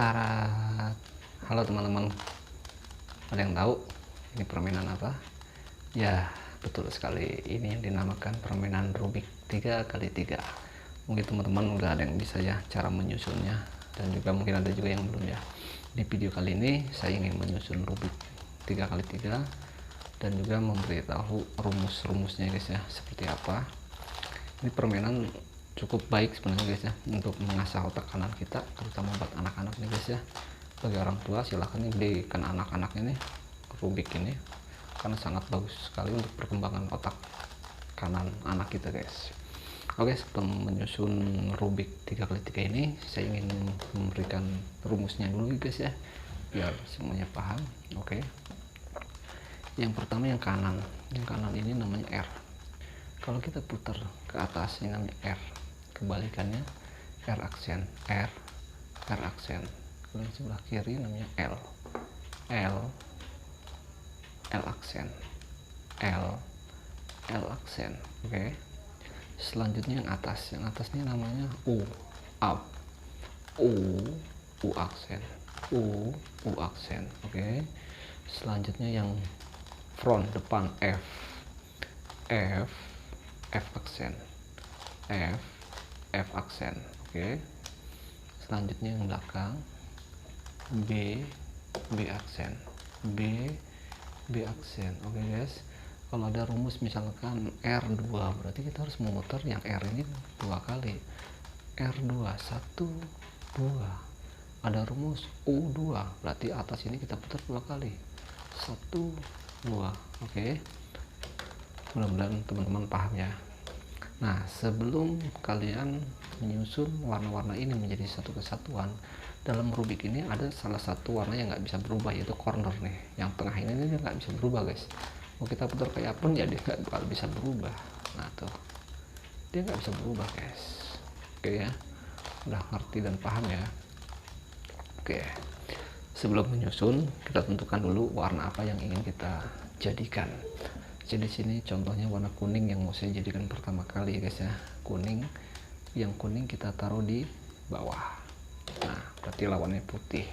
Tarat. Halo teman-teman, ada yang tahu ini permainan apa? Ya, betul sekali, ini yang dinamakan permainan Rubik 3x3. Mungkin teman-teman udah ada yang bisa ya cara menyusunnya, dan juga mungkin ada juga yang belum ya. Di video kali ini saya ingin menyusun Rubik 3x3 dan juga memberitahu rumus-rumusnya guys ya, seperti apa. Ini permainan cukup baik sebenarnya guys ya, untuk mengasah otak kanan kita, terutama buat anak-anak nih guys ya. Bagi orang tua silahkan belikan anak-anak ini Rubik ini, karena sangat bagus sekali untuk perkembangan otak kanan anak kita guys. Oke, sebelum menyusun Rubik 3x3 ini, saya ingin memberikan rumusnya dulu guys ya, biar semuanya paham. Oke, yang pertama yang kanan ini namanya R. Kalau kita putar ke atas ini namanya R, kebalikannya R aksen, R aksen. Kalau yang sebelah kiri namanya L aksen, L aksen. Oke, selanjutnya yang atas ini namanya U, up, U aksen, U aksen. Oke, selanjutnya yang front depan F aksen, F aksen. Oke, selanjutnya yang belakang B aksen, B aksen. Oke guys, kalau ada rumus misalkan R2, berarti kita harus memutar yang R ini 2 kali. R2 1 2. Ada rumus U2, berarti atas ini kita putar 2 kali, 1 2. Oke, mudah-mudahan teman-teman paham ya. Nah, sebelum kalian menyusun warna-warna ini menjadi satu kesatuan, dalam Rubik ini ada salah satu warna yang nggak bisa berubah, yaitu corner nih. Yang tengah ini dia nggak bisa berubah guys. Mau kita putar kayak pun ya dia nggak bakal bisa berubah. Nah tuh, dia nggak bisa berubah guys. Oke ya, udah ngerti dan paham ya. Oke, sebelum menyusun kita tentukan dulu warna apa yang ingin kita jadikan. Jadi sini contohnya warna kuning yang mau saya jadikan pertama kali guys ya, kuning. Yang kuning kita taruh di bawah. Nah, berarti lawannya putih.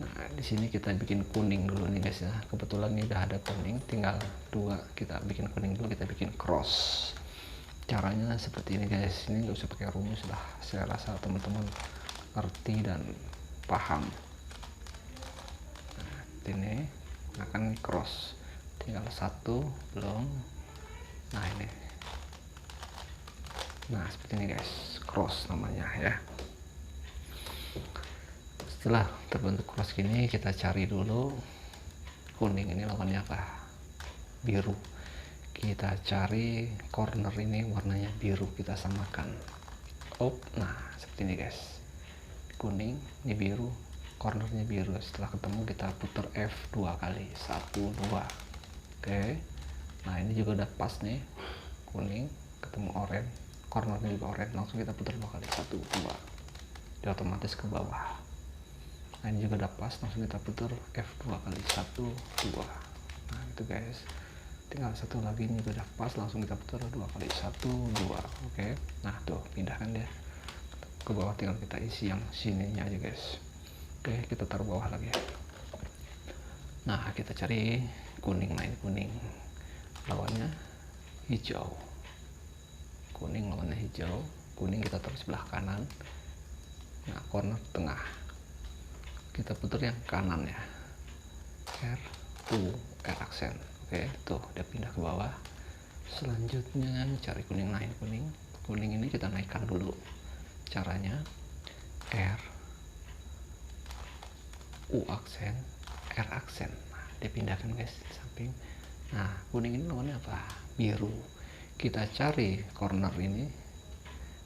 Nah, di sini kita bikin kuning dulu nih guys ya. Kebetulan ini udah ada kuning, tinggal 2. Kita bikin kuning dulu, kita bikin cross. Caranya seperti ini guys. Ini nggak usah pakai rumus lah. Saya rasa teman-teman ngerti dan paham. Nah, ini akan cross. Tinggal 1 belum. Nah ini. Nah seperti ini guys, cross namanya ya. Setelah terbentuk cross gini, kita cari dulu kuning ini lawannya apa, biru. Kita cari corner ini warnanya biru, kita samakan. Nah seperti ini guys, kuning ini biru, cornernya biru. Setelah ketemu kita putar F 2 kali, 1 2. Oke, nah ini juga udah pas nih, kuning ketemu oranye, cornernya juga oranye, langsung kita putar 2 kali, 1 2. Dia otomatis ke bawah. Nah ini juga udah pas, langsung kita putar F2 kali, 1 2. Nah itu guys, tinggal satu lagi, ini juga udah pas, langsung kita putar 2 kali, 1 2. Oke, nah tuh pindahkan dia ke bawah, tinggal kita isi yang sininya aja guys. Oke, kita taruh bawah lagi. Nah kita cari kuning. Nah ini kuning lawannya hijau, kuning lawannya hijau. Kuning kita taruh sebelah kanan. Nah corner tengah, kita putar yang kanan ya, R aksen. Oke, tuh dia pindah ke bawah. Selanjutnya cari kuning. Nah ini kuning ini kita naikkan dulu. Caranya U aksen, R aksen. Nah dia pindahkan guys di samping. Nah kuning ini lawannya apa, biru. Kita cari corner ini,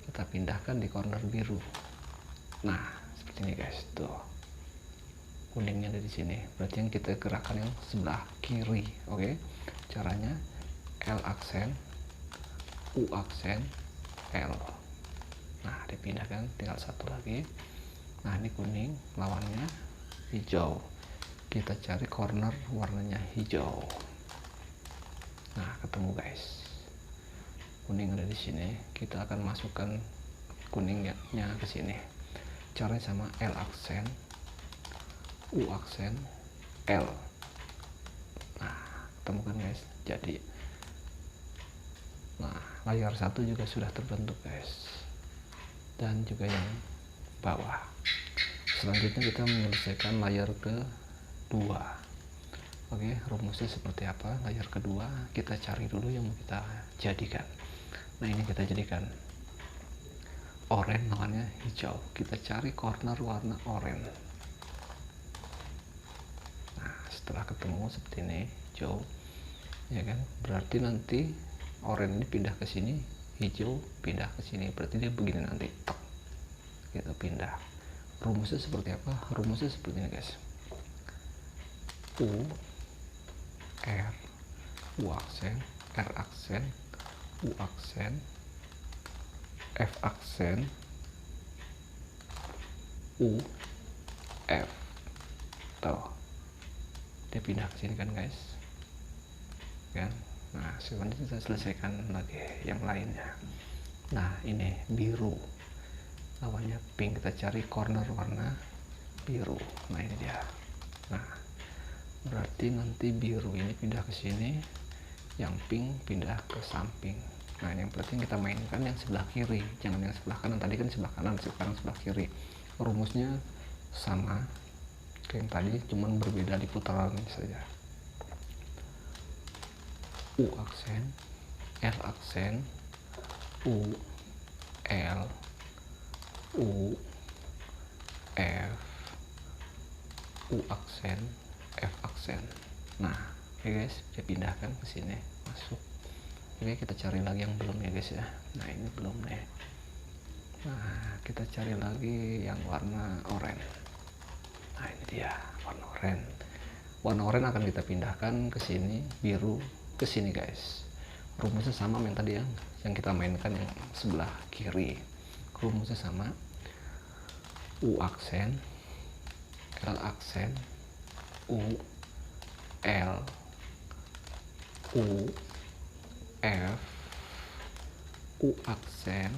kita pindahkan di corner biru. Nah seperti ini guys, tuh kuningnya ada di sini, berarti yang kita gerakkan yang sebelah kiri. Oke, caranya L aksen, U aksen, L. Nah dipindahkan, tinggal 1 lagi. Nah ini kuning lawannya hijau, kita cari corner warnanya hijau. Nah ketemu guys, kuning ada di sini, kita akan masukkan kuningnya ke sini. Caranya sama, L aksen, U aksen, L. Nah, temukan guys. Jadi, nah layar satu juga sudah terbentuk guys, dan juga yang bawah. Selanjutnya kita menyelesaikan layar kedua. Oke, rumusnya seperti apa? Layar kedua kita cari dulu yang mau kita jadikan. Nah, ini kita jadikan oranye, namanya hijau. Kita cari corner warna oranye. Nah, setelah ketemu seperti ini hijau, ya kan, berarti nanti oranye ini pindah ke sini, hijau pindah ke sini, berarti dia begini nanti, tok, kita pindah. Rumusnya seperti apa? Rumusnya seperti ini guys. U R, U aksen, R aksen, U aksen, F aksen, U F. Tuh, dia pindah ke sini kan guys, kan. Nah, selanjutnya kita selesaikan lagi yang lainnya. Nah, ini biru, lawannya pink, kita cari corner warna biru. Nah, ini dia. Nah, berarti nanti biru ini pindah ke sini, yang pink pindah ke samping. Nah, yang penting kita mainkan yang sebelah kiri, jangan yang sebelah kanan. Tadi kan sebelah kanan, sekarang sebelah kiri. Rumusnya sama kayak yang tadi, cuman berbeda di putaran saja. U aksen, L aksen, U L, U F, U aksen, F aksen. Nah, oke guys, saya pindahkan ke sini, masuk. Oke, kita cari lagi yang belum ya guys ya. Nah, ini belum nih. Nah, kita cari lagi yang warna oranye. Nah, ini dia warna oranye. Warna oranye akan kita pindahkan ke sini, biru ke sini guys. Rumusnya sama yang tadi yang kita mainkan yang sebelah kiri. Rumusnya sama. U aksen, L aksen, U L, U F, U aksen,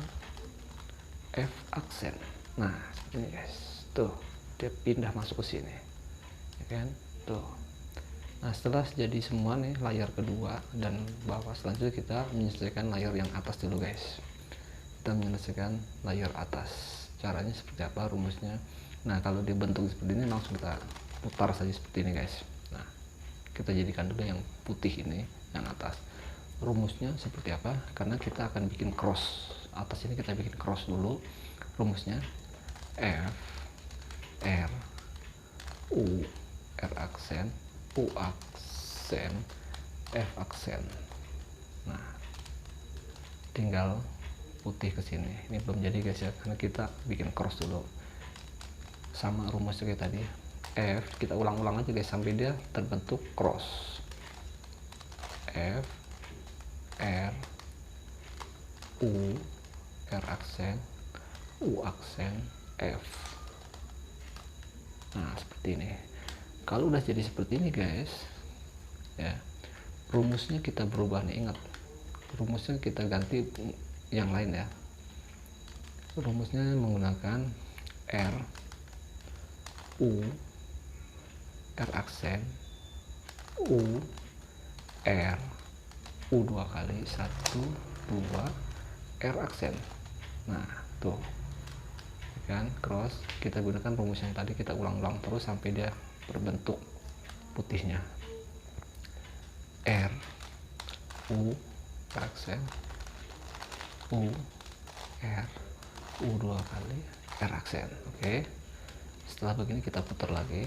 F aksen. Nah, seperti ini guys. Tuh, dia pindah masuk ke sini, ya kan? Tuh. Nah, setelah jadi semua nih layar kedua dan bawah, selanjutnya kita menyelesaikan layar yang atas dulu guys. Kita menyelesaikan layar atas. Caranya seperti apa? Rumusnya. Nah, kalau dibentuk seperti ini langsung kita putar saja seperti ini guys. Nah, kita jadikan dulu yang putih ini, yang atas. Rumusnya seperti apa? Karena kita akan bikin cross. Atas ini kita bikin cross dulu. Rumusnya F R U R aksen, U aksen, F aksen. Nah, tinggal putih ke sini. Ini belum jadi guys ya, karena kita bikin cross dulu. Sama rumusnya kayak tadi. F, kita ulang-ulang aja guys sampai dia terbentuk cross. F R U R aksen, U aksen, F. Nah, seperti ini. Kalau udah jadi seperti ini guys, ya, rumusnya kita berubah nih, ingat. Rumusnya kita ganti yang lain ya. Rumusnya menggunakan R U R aksen, U R, U dua kali, 1 2 R aksen. Nah, tuh kan cross. Kita gunakan rumus yang tadi, kita ulang-ulang terus sampai dia berbentuk putihnya. R U R aksen, U R, U dua kali, R aksen. Oke. Setelah begini kita putar lagi.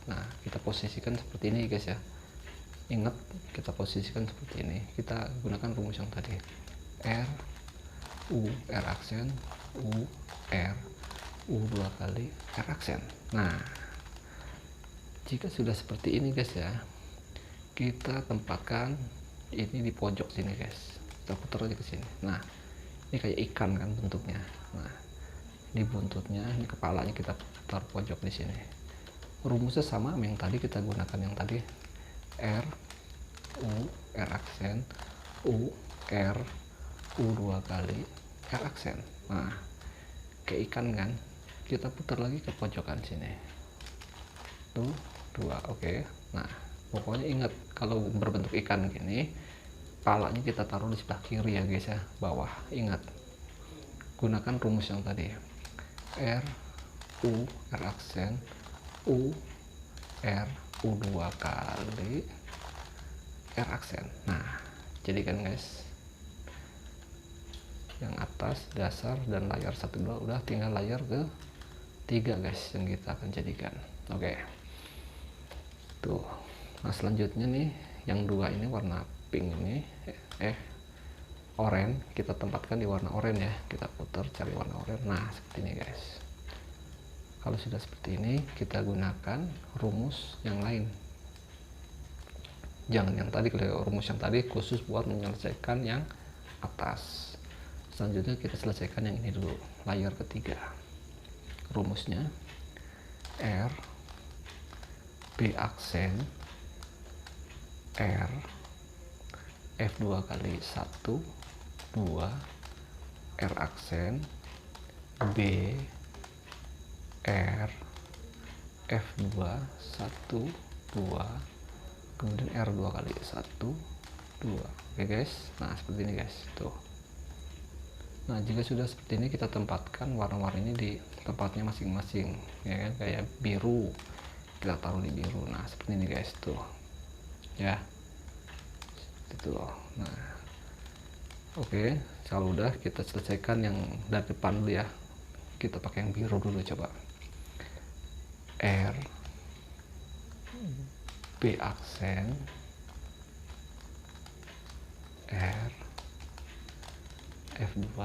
Nah, kita posisikan seperti ini guys ya. Ingat, kita posisikan seperti ini. Kita gunakan rumus yang tadi. R U R aksen, U R, U dua kali, R aksen. Nah, jika sudah seperti ini guys ya, kita tempatkan ini di pojok sini guys. Kita putar aja ke sini. Nah, ini kayak ikan kan bentuknya. Nah, di buntutnya, ini kepalanya kita putar pojok di sini. Rumusnya sama yang tadi, kita gunakan yang tadi. R U R aksen, U R, U dua kali, R aksen. Nah, kayak ikan kan, kita putar lagi ke pojokan sini. 2. Oke. Nah, pokoknya ingat kalau berbentuk ikan gini, palanya kita taruh di sebelah kiri ya guys ya, bawah. Ingat, gunakan rumus yang tadi, R U R aksen U R U 2 kali R aksen. Nah, jadikan guys, yang atas dasar dan layar 1 2, udah tinggal layar ke 3 guys yang kita akan jadikan. Oke. Tuh. Nah, selanjutnya nih yang 2 ini warna pink ini oranye, kita tempatkan di warna oranye ya. Kita putar cari warna oranye. Nah, seperti ini guys. Kalau sudah seperti ini, kita gunakan rumus yang lain. Jangan yang tadi, kalau rumus yang tadi khusus buat menyelesaikan yang atas. Selanjutnya kita selesaikan yang ini dulu, layar ketiga. Rumusnya R B aksen R F2 kali 1 2 R aksen B R F2 1 2, kemudian R2 kali 1 2. Oke guys, nah seperti ini guys. Tuh. Nah, jika sudah seperti ini, kita tempatkan warna-warna ini di tempatnya masing-masing ya kan, kayak biru kita taruh di biru. Nah, seperti ini guys. Tuh ya, itu loh. Nah, oke, kalau udah, kita selesaikan yang dari depan dulu ya. Kita pakai yang biru dulu, coba. R B aksen R F2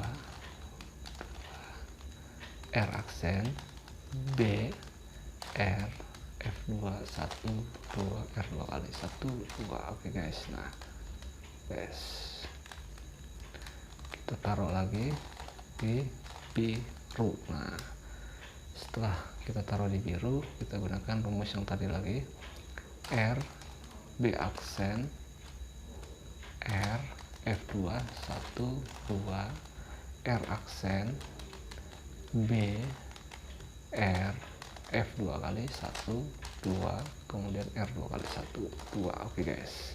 R aksen B R F2 1 2 R2 kali 1 2. Oke guys. Nah guys, kita taruh lagi di biru. Nah, setelah kita taruh di biru, kita gunakan rumus yang tadi lagi, R B aksen R F2 1 2 R aksen B R F2 kali 1 2, kemudian R2 kali 1 2. Oke guys.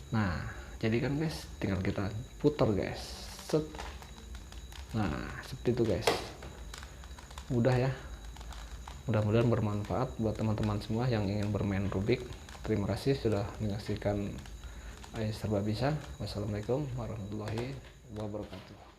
Nah, jadi kan guys, tinggal kita putar guys. Set. Nah, seperti itu guys. Mudah ya. Mudah-mudahan bermanfaat buat teman-teman semua yang ingin bermain Rubik. Terima kasih sudah menyaksikan Serba Bisa. Wassalamualaikum warahmatullahi wabarakatuh.